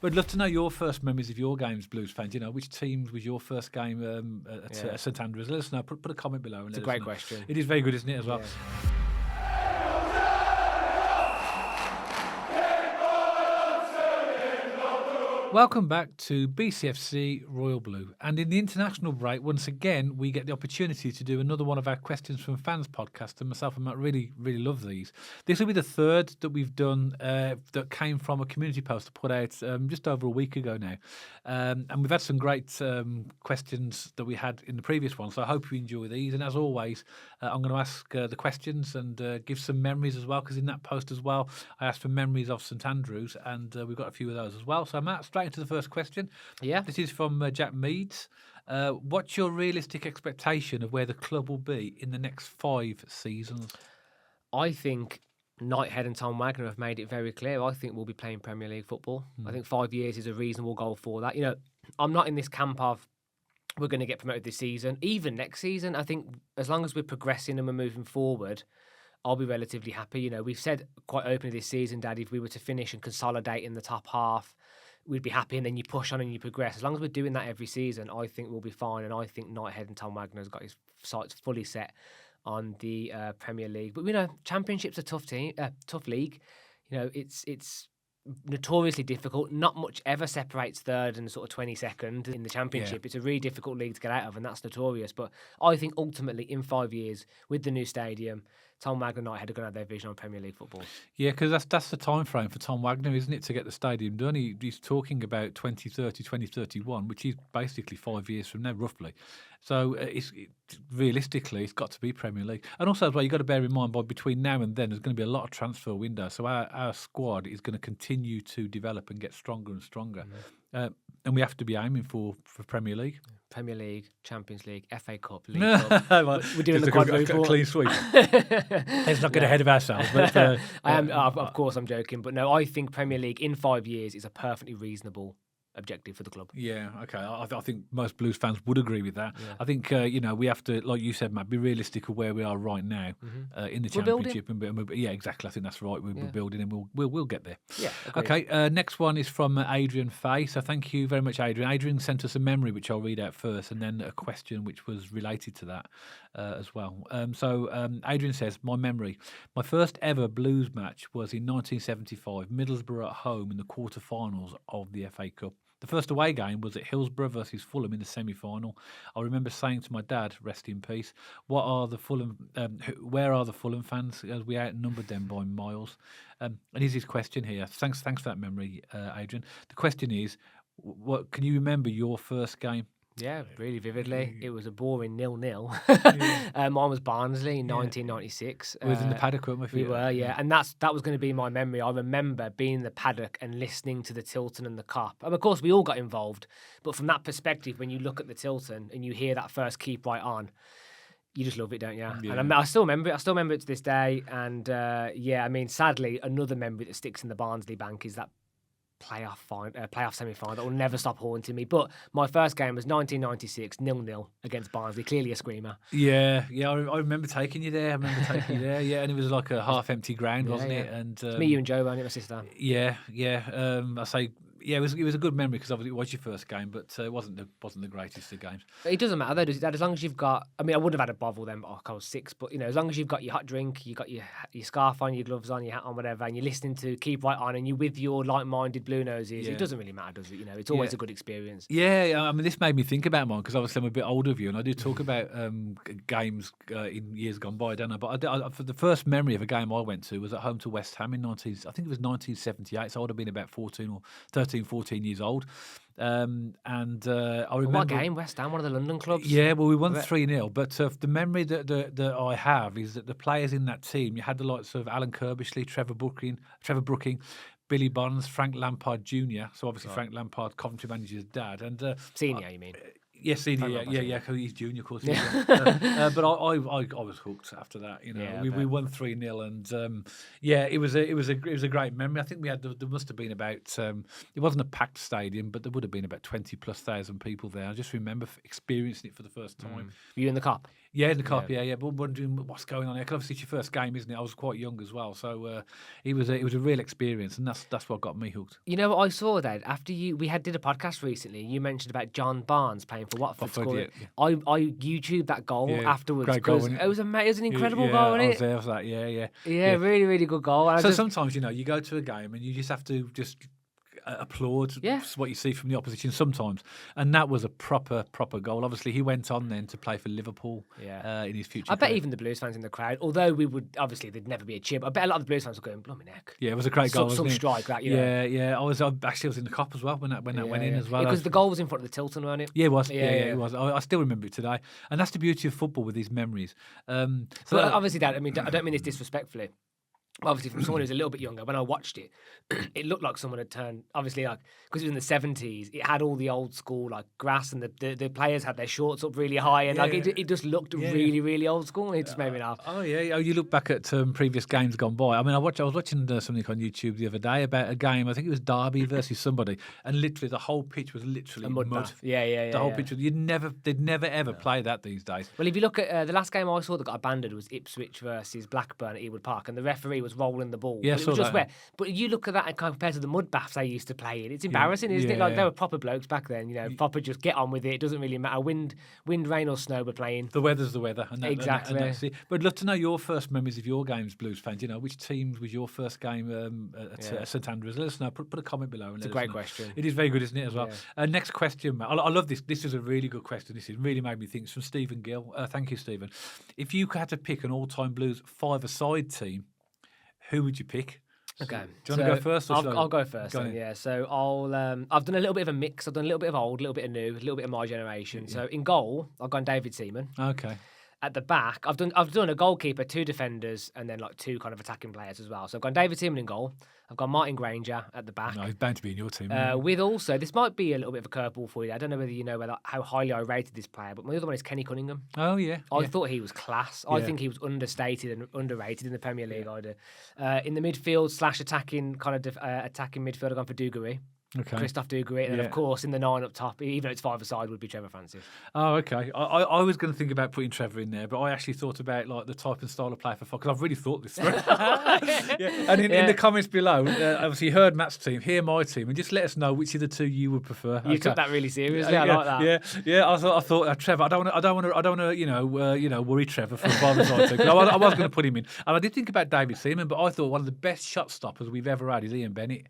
We'd love to know your first memories of your games, Blues fans. You know, which teams was your first game at St.Andrews? Let us know. Put a comment below. And It's a great question. It is very good, isn't it, as well? Yeah. Welcome back to BCFC Royal Blue. And in the international break, once again, we get the opportunity to do another one of our Questions from Fans podcast. And myself and Matt really love these. This will be the third that we've done that came from a community post put out just over a week ago now. And we've had some great questions that we had in the previous one. So I hope you enjoy these. And as always, I'm going to ask the questions and give some memories as well, because in that post as well, I asked for memories of St Andrews, and we've got a few of those as well. So Matt, straight into the first question. Yeah. This is from Jack Meads. What's your realistic expectation of where the club will be in the next 5 seasons? I think Knighthead and Tom Wagner have made it very clear. I think we'll be playing Premier League football. I think 5 years is a reasonable goal for that. You know, I'm not in this camp of we're going to get promoted this season. Even next season, I think as long as we're progressing and we're moving forward, I'll be relatively happy. You know, we've said quite openly this season, Daddy, if we were to finish and consolidate in the top half, we'd be happy, and then you push on and you progress. As long as we're doing that every season, I think we'll be fine. And I think Knighthead and Tom Wagner's got his sights fully set on the Premier League. But, you know, Championship's a tough league. You know, it's notoriously difficult. Not much ever separates third and sort of 22nd in the Championship. Yeah. It's a really difficult league to get out of, and that's notorious. But I think ultimately in 5 years, with the new stadium, Tom Wagner and Knighthead are going to have their vision on Premier League football. Yeah, because that's the time frame for Tom Wagner, isn't it, to get the stadium done? He's talking about 2030, 2031, which is basically 5 years from now, roughly. So realistically, it's got to be Premier League. And also, as well, you've got to bear in mind, between now and then, there's going to be a lot of transfer windows. So our squad is going to continue to develop and get stronger and stronger. Mm-hmm. And we have to be aiming for Premier League. Premier League, Champions League, FA Cup, League Cup. We're doing the quadruple. Clean sweep. Let's not get ahead of ourselves. But, of course, I'm joking. But no, I think Premier League in 5 years is a perfectly reasonable objective for the club. Yeah, okay. I think most Blues fans would agree with that. Yeah. I think we have to, like you said, Matt, be realistic of where we are right now in the Championship. Yeah, exactly. I think that's right. We're building, and we'll get there. Yeah. Agreed. Okay. Next one is from Adrian Fay. So thank you very much, Adrian. Adrian sent us a memory, which I'll read out first, and then a question which was related to that as well. Adrian says, my memory. My first ever Blues match was in 1975, Middlesbrough at home in the quarterfinals of the FA Cup. The first away game was at Hillsborough versus Fulham in the semi-final. I remember saying to my dad, rest in peace, where are the Fulham fans, as we outnumbered them by miles? And here's his question here. Thanks for that memory, Adrian. The question is, what can you remember your first game? Yeah, really vividly. It was a boring 0-0. Mine was Barnsley in 1996. We were in the paddock, weren't we? We were, yeah. And that was going to be my memory. I remember being in the paddock and listening to the Tilton and the Cop. And of course, we all got involved. But from that perspective, when you look at the Tilton and you hear that first keep right on, you just love it, don't you? Yeah. And I still remember it. I still remember it to this day. And sadly, another memory that sticks in the Barnsley bank is that playoff semi-final that will never stop haunting me. But my first game was 1996, 0-0 against Barnsley. Clearly a screamer. Yeah. I remember taking you there. Yeah, and it was like a half-empty ground, wasn't it? And it's me, you, and Joe, wasn't it, my sister? Yeah. It was a good memory because obviously it was your first game, but it wasn't the greatest of games. But it doesn't matter though, does it? As long as you've got, I wouldn't have had a bottle then, but I was 6. But as long as you've got your hot drink, you got your scarf on, your gloves on, your hat on, whatever, and you're listening to Keep Right On, and you're with your like-minded Bluenoses, it doesn't really matter, does it? It's always a good experience. Yeah, this made me think about mine because obviously I'm a bit older of you, and I do talk about games in years gone by, don't I? But for the first memory of a game I went to was at home to West Ham in 1978, so I would have been about 14 years old. I remember what game? West Ham, one of the London clubs. Yeah, well, we won 3-0. But the memory that I have is that the players in that team, you had the likes of Alan Kirbishley, Trevor Brooking, Billy Bonds, Frank Lampard Jr. So obviously Frank Lampard, Coventry manager's dad, and senior, you mean? Yes, senior, Can't yeah, remember he's junior, of course. Yeah. But I was hooked after that. Yeah, I we bet. won 3-0, and it was a great memory. I think we had there must have been about it wasn't a packed stadium, but there would have been about 20,000+ people there. I just remember experiencing it for the first time. Were you in the Cop? Yeah, in the Cup, yeah. But wondering what's going on here. 'Cause obviously, it's your first game, isn't it? I was quite young as well, so it was a real experience, and that's what got me hooked. You know what I saw then? After we did a podcast recently, you mentioned about John Barnes playing for Watford. Watford, yeah. I YouTubed that goal Yeah, afterwards great goal, because wasn't it? it was it was an incredible Yeah, goal, I wasn't was it? there for that. Yeah. Yeah, really, really good goal. And So sometimes you go to a game and you just have to just applaud Yeah. what you see from the opposition sometimes, and that was a proper goal. Obviously, he went on then to play for Liverpool. In his future. I bet career. even the Blues fans in the crowd, although we would obviously there'd never be a chip. I bet a lot of the Blues fans were going, "Blimey neck." Yeah, it was a great goal. Some wasn't it? strike that, you know. Yeah. I was in the Cop as well when that went in as well. Because the goal was in front of the Tilton, wasn't it? Yeah, it was. Yeah, Yeah, yeah. it was. I still remember it today, and that's the beauty of football with these memories. So obviously, Dad, I mean, I don't mean this disrespectfully. Obviously, from someone who's a little bit younger, when I watched it, it looked like someone had turned. Obviously, like because it was in the '70s, it had all the old school like grass, and the players had their shorts up really high, and it just looked really, really old school. And it just made me laugh. Oh yeah, you look back at previous games gone by. I mean, I was watching something on YouTube the other day about a game. I think it was Derby versus somebody, and literally the whole pitch was literally A mud bath. Yeah. The whole pitch. They'd never ever play that these days. Well, if you look at the last game I saw that got abandoned was Ipswich versus Blackburn at Ewood Park, and the referee was rolling the ball. Yeah, But it was saw just that. wet. But you look at that and compared to the mud baths they used to play in, it's embarrassing, isn't it? Like they were proper blokes back then, proper just get on with it. It doesn't really matter. Wind, rain or snow we're playing. The weather's the weather. And Exactly. And that's it. But I'd love to know your first memories of your games, Blues fans. Which teams was your first game at St.Andrews? Let us know. Put a comment below. It's a great question. It is very good, isn't it, as well? Yeah. Next question, Matt. I love this. This is a really good question. This has really made me think. It's from Stephen Gill. Thank you, Stephen. If you had to pick an all-time Blues five-a-side team, who would you pick? Okay. Do you want to go first? Or I'll go first. Go Then, on. yeah. So I've done a little bit of a mix. I've done a little bit of old, a little bit of new, a little bit of my generation. So in goal, I've gone David Seaman. Okay. At the back, I've done a goalkeeper, 2 defenders, and then like 2 kind of attacking players as well. So I've gone David Seaman in goal. I've got Martin Granger at the back. No, he's bound to be in your team. With also, this might be a little bit of a curveball for you. I don't know whether you know how highly I rated this player, but my other one is Kenny Cunningham. Oh yeah. I thought he was class. I think he was understated and underrated in the Premier League. I do. In the midfield / attacking attacking midfield, I've gone for Dugarry. Okay. Christophe Dugarry, and then of course in the 9 up top, even though it's 5-a-side, would be Trevor Francis. Oh, okay. I was going to think about putting Trevor in there, but I actually thought about like the type and style of player for because I've really thought this through. And in the comments below, obviously you heard Matt's team, hear my team, and just let us know which of the two you would prefer. You took that really seriously. I like that. Yeah. I thought Trevor. I don't want to worry Trevor for a five-a-side team. I was going to put him in, and I did think about David Seaman, but I thought one of the best shot stoppers we've ever had is Ian Bennett.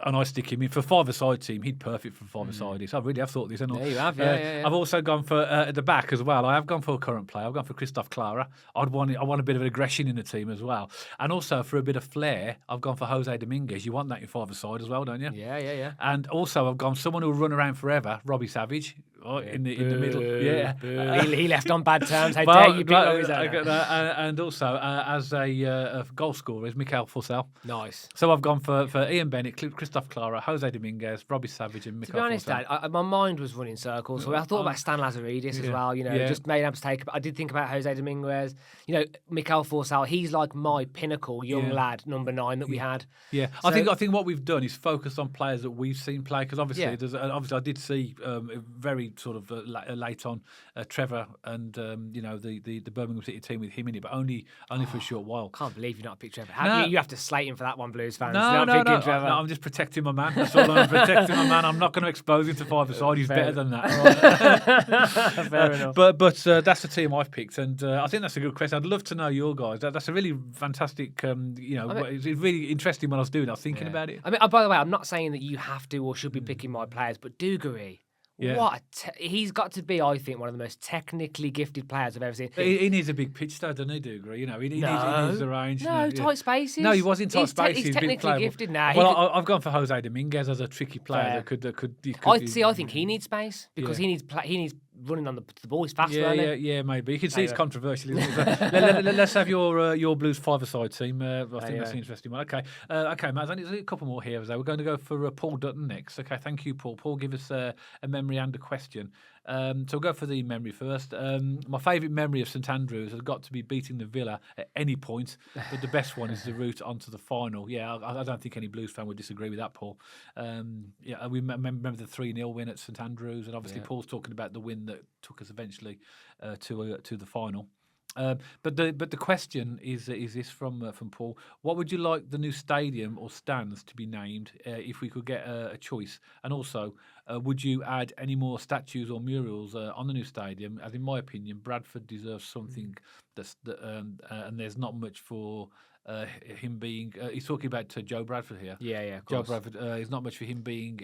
And I stick him in for five-a-side team. He'd perfect for five-a-side. So I really have thought this. Yeah, you have. Yeah. I've also gone for at the back as well. I have gone for a current player. I've gone for Christophe Clara. I want a bit of aggression in the team as well, and also for a bit of flair, I've gone for Jose Dominguez. You want that in five-a-side as well, don't you? Yeah. And also I've gone someone who'll run around forever, Robbie Savage. In the middle, He left on bad terms. How dare you pick Robbie Savage? And also as a goal scorer is Mikel Fussell. Nice. So I've gone for Ian Bennett, Christophe Clara, Jose Dominguez, Robbie Savage, and Mikel Fussell. To be honest, Dad, my mind was running circles. So I thought about Stan Lazaridis as well. Just made a mistake. But I did think about Jose Dominguez. Mikel Fussell. He's like my pinnacle young lad, number 9 that we had. Yeah, So, I think what we've done is focus on players that we've seen play because obviously I did see very sort of late on Trevor and the Birmingham City team with him in it, but only for a short while. Can't believe you've not picked Trevor. You have to slate him for that one, Blues fans. No, I'm just protecting my man. That's all. I'm protecting my man. I'm not going to expose him to five-a-side. He's better than that. Fair enough. But that's the team I've picked, and I think that's a good question. I'd love to know your guys. That's a really fantastic. It's really interesting when I was doing it. I was thinking about it. I mean, by the way, I'm not saying that you have to or should be picking my players, but Dugarry. Yeah. He's got to be, I think, one of the most technically gifted players I've ever seen. He needs a big pitch, though, doesn't he, Dugarry? He needs the range. Tight spaces. No, he was in tight spaces. He's technically gifted now. Well, I've gone for Jose Dominguez as a tricky player that could. I think he needs space because he needs running on the ball. He's fast. Yeah, maybe. You can see it's controversial, isn't it? Let's have your Blues five-a-side team. I think that's an interesting one. Okay, Matt. There's a couple more here. We're going to go for Paul Dutton next. Okay, thank you, Paul. Paul, give us a memory and a question. So we'll go for the memory first. My favourite memory of St.Andrews has got to be beating the Villa at any point, but the best one is the route onto the final. Yeah, I don't think any Blues fan would disagree with that, Paul. Yeah, we remember the 3-0 win at St.Andrews, and obviously Paul's talking about the win that took us eventually to the final. But the question is this from Paul: what would you like the new stadium or stands to be named if we could get a choice? And also, would you add any more statues or murals on the new stadium? As in my opinion, Bradford deserves something and there's not much for him being. He's talking about Joe Bradford here. Yeah, of Joe course. Bradford. It's not much for him being.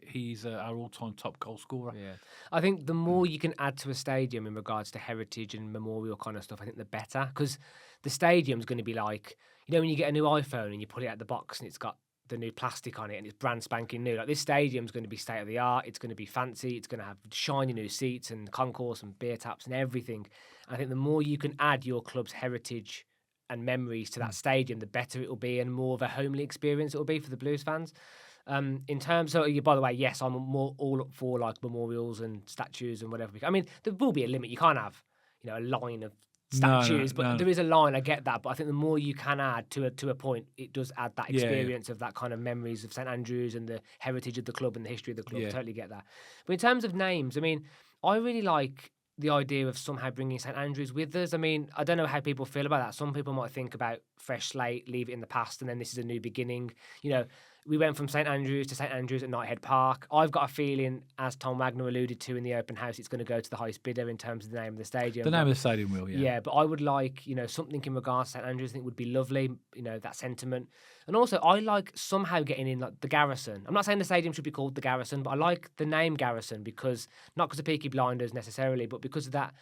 He's our all-time top goal scorer. Yeah, I think the more you can add to a stadium in regards to heritage and memorial kind of stuff, I think the better. Because the stadium's going to be like, when you get a new iPhone and you pull it out the box and it's got the new plastic on it and it's brand spanking new. Like, this stadium's going to be state of the art. It's going to be fancy. It's going to have shiny new seats and concourse and beer taps and everything. And I think the more you can add your club's heritage and memories to that stadium, the better it will be and more of a homely experience it will be for the Blues fans. In terms of, by the way, yes, I'm more all up for like memorials and statues and whatever. I mean, there will be a limit. You can't have, a line of statues, but there is a line. I get that, but I think the more you can add to a point, it does add that experience of that kind of memories of St Andrews and the heritage of the club and the history of the club. Totally get that. But in terms of names, I mean, I really like the idea of somehow bringing St Andrews with us. I mean, I don't know how people feel about that. Some people might think about fresh slate, leave it in the past, and then this is a new beginning. We went from St Andrews to St Andrews at Knighthead Park. I've got a feeling, as Tom Wagner alluded to in the open house, it's going to go to the highest bidder in terms of the name of the stadium. The name of the stadium will, yeah. Yeah, but I would like, something in regards to St Andrews. I think would be lovely, that sentiment. And also, I like somehow getting in like the Garrison. I'm not saying the stadium should be called the Garrison, but I like the name Garrison because, not because of Peaky Blinders necessarily, but because of that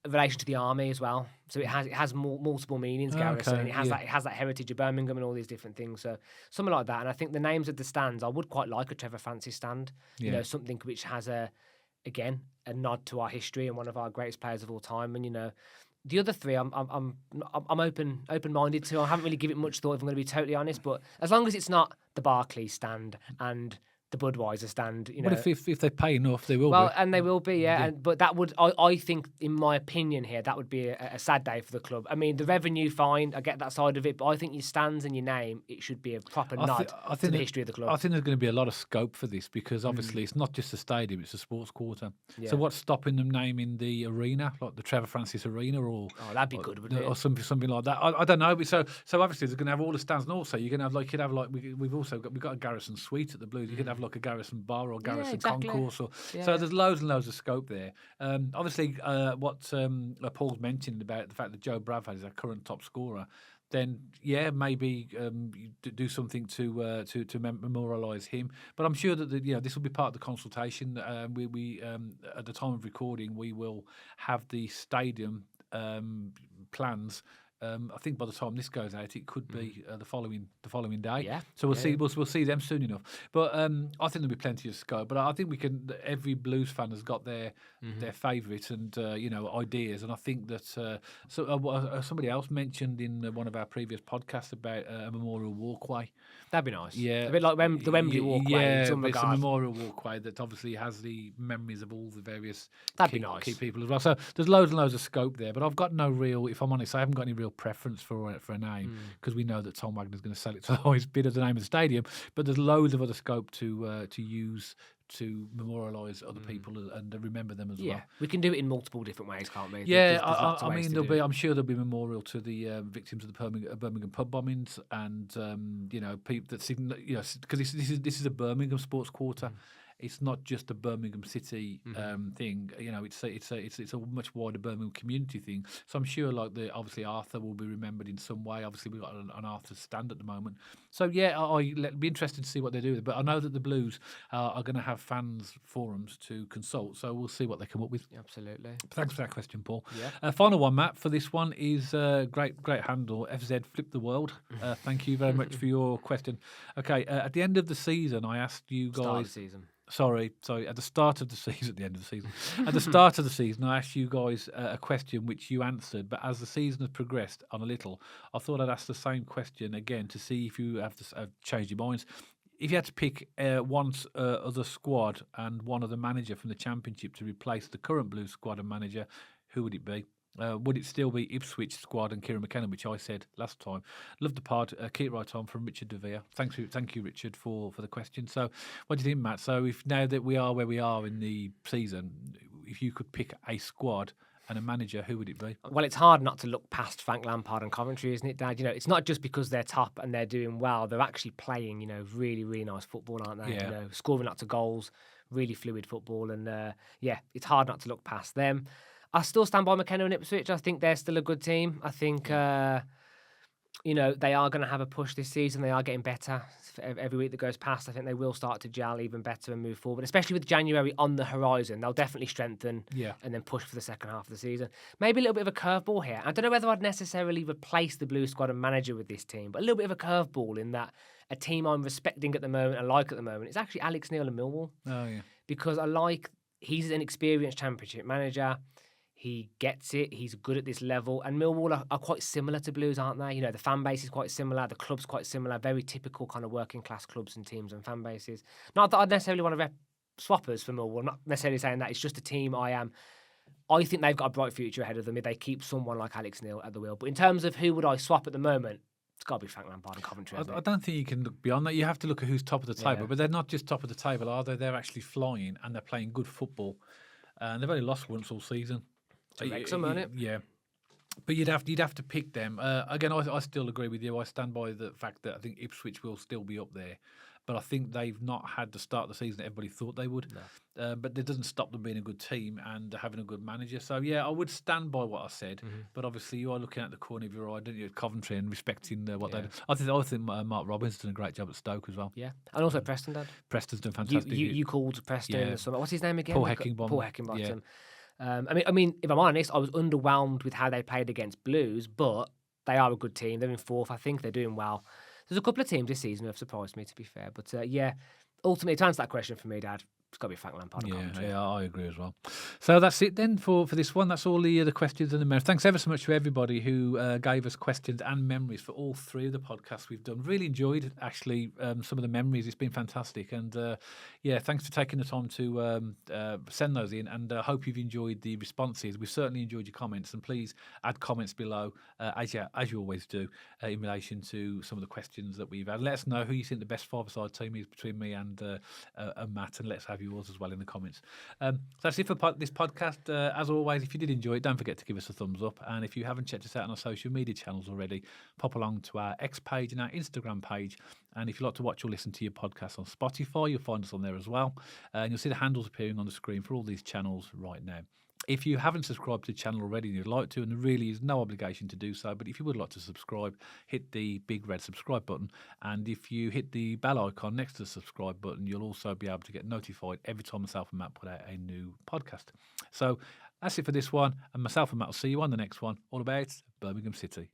relation to the army as well. So it has multiple meanings, Garrison. Okay, And it has that heritage of Birmingham and all these different things. So something like that. And I think the names of the stands, I would quite like a Trevor Francis stand. Something which has a nod to our history and one of our greatest players of all time. And the other three, I'm open-minded to. I haven't really given it much thought, if I'm going to be totally honest. But as long as it's not the Barclays stand and the Budweiser stand, But if they pay enough, they will. Well, and they will be, yeah. But that would, I think, in my opinion here, that would be a sad day for the club. I mean, the revenue, fine, I get that side of it, but I think your stands and your name, it should be a proper nod to the history of the club. I think there's going to be a lot of scope for this because obviously it's not just a stadium; it's a sports quarter. Yeah. So what's stopping them naming the arena, like the Trevor Francis Arena, or that'd be good, wouldn't it? Or something like that. I don't know. So obviously they're going to have all the stands, and also you're going to have we've got a Garrison suite at the Blues. You could have like a Garrison bar or Garrison concourse. So there's loads and loads of scope there. Obviously, what Paul's mentioned about the fact that Joe Bradford is our current top scorer, then maybe do something to memorialise him. But I'm sure that this will be part of the consultation. We at the time of recording, we will have the stadium plans. I think by the time this goes out, it could be the following day. Yeah. So we'll see them soon enough. But I think there'll be plenty of scope. But I think we can. Every Blues fan has got their favourite and ideas. And I think that somebody else mentioned in one of our previous podcasts about a memorial walkway. That'd be nice. Yeah, a bit like the Wembley walkway. Yeah, in some it's a regard. memorial walkway that obviously has the memories of all the various nice. key people as well. So there's loads and loads of scope there. But I've got no real, if I'm honest, I haven't got any real preference for a name because we know that Tom Wagner's going to sell it to the highest bid of the name of the stadium. But there's loads of other scope to use to memorialise other people and remember them as well. We can do it in multiple different ways, can't we? Yeah, I mean, I'm sure there'll be memorial to the victims of the Birmingham pub bombings, and people that because this is a Birmingham sports quarter. It's not just a Birmingham City thing. It's a much wider Birmingham community thing. So I'm sure, obviously Arthur will be remembered in some way. Obviously we've got an Arthur stand at the moment. So it'll be interesting to see what they do with it. But I know that the Blues are going to have fans forums to consult. So we'll see what they come up with. Absolutely. Thanks for that question, Paul. Yeah. Final one, Matt, for this one is great handle. FZ Flip the World. Thank you very much for your question. Okay, at the end of the season, I asked you guys. Start of the season. Sorry. At the start of the season, at the end of the season. At the start of the season, I asked you guys a question which you answered, but as the season has progressed on a little, I thought I'd ask the same question again to see if you have changed your minds. if you had to pick one other squad and one other manager from the Championship to replace the current Blues squad and manager, who would it be? Would it still be Ipswich squad and Kieran McKenna, which I said last time? Love the pod. Keep right on from Richard Devere. Thank you, Richard, for the question. So, what do you think, Matt? So, if now that we are where we are in the season, if you could pick a squad and a manager, who would it be? Well, it's hard not to look past Frank Lampard and Coventry, isn't it, Dad? It's not just because they're top and they're doing well. They're actually playing, really, really nice football, aren't they? Yeah. Scoring lots of goals, really fluid football. And, it's hard not to look past them. I still stand by McKenna and Ipswich. I think they're still a good team. I think, they are going to have a push this season. They are getting better every week that goes past. I think they will start to gel even better and move forward, especially with January on the horizon. They'll definitely strengthen and then push for the second half of the season. Maybe a little bit of a curveball here. I don't know whether I'd necessarily replace the Blue squad and manager with this team, but a little bit of a curveball in that a team I'm respecting at the moment and like at the moment is actually Alex Neil and Millwall. Oh, yeah. Because he's an experienced Championship manager. He gets it. He's good at this level. And Millwall are quite similar to Blues, aren't they? The fan base is quite similar. The club's quite similar. Very typical kind of working class clubs and teams and fan bases. Not that I'd necessarily want to rep swappers for Millwall. I'm not necessarily saying that. It's just a team I think they've got a bright future ahead of them if they keep someone like Alex Neil at the wheel. But in terms of who would I swap at the moment, it's got to be Frank Lampard and Coventry. I don't think you can look beyond that. You have to look at who's top of the table. Yeah. But they're not just top of the table, are they? They're actually flying and they're playing good football. And they've only lost once all season. Wrexham, isn't it? Yeah, but you'd have to pick them. Again, I still agree with you. I stand by the fact that I think Ipswich will still be up there, but I think they've not had the start of the season that everybody thought they would. No. But it doesn't stop them being a good team and having a good manager. So yeah, I would stand by what I said. Mm-hmm. But obviously, you are looking at the corner of your eye, don't you, at Coventry and respecting what they do. I think Mark Robbins done a great job at Stoke as well. Yeah, and also Preston, Dad. Preston's done fantastic. You called Preston in the summer. What's his name again? Paul Heckingbottom. Paul Heckingbottom. Yeah. I mean, if I'm honest, I was underwhelmed with how they played against Blues, but they are a good team. They're in fourth. I think they're doing well. There's a couple of teams this season who have surprised me, to be fair. But ultimately, to answer that question for me, Dad, it's got to be Frank Lampard and Coventry. Yeah, I agree as well. So that's it then for this one. That's all the questions and the memories. Thanks ever so much to everybody who gave us questions and memories for all three of the podcasts we've done. Really enjoyed, actually, some of the memories. It's been fantastic. And, thanks for taking the time to send those in. And I hope you've enjoyed the responses. We've certainly enjoyed your comments. And please add comments below, as you always do, in relation to some of the questions that we've had. Let us know who you think the best five-a-side team is between me and Matt. And let's have yours as well in the comments. So that's it for this podcast. As always, if you did enjoy it, don't forget to give us a thumbs up. And if you haven't checked us out on our social media channels already, pop along to our X page and our Instagram page. And if you like to watch or listen to your podcast on Spotify, you'll find us on there as well. And you'll see the handles appearing on the screen for all these channels right now. If you haven't subscribed to the channel already and you'd like to, and there really is no obligation to do so, but if you would like to subscribe, hit the big red subscribe button. And if you hit the bell icon next to the subscribe button, you'll also be able to get notified every time myself and Matt put out a new podcast. So that's it for this one. And myself and Matt will see you on the next one, all about Birmingham City.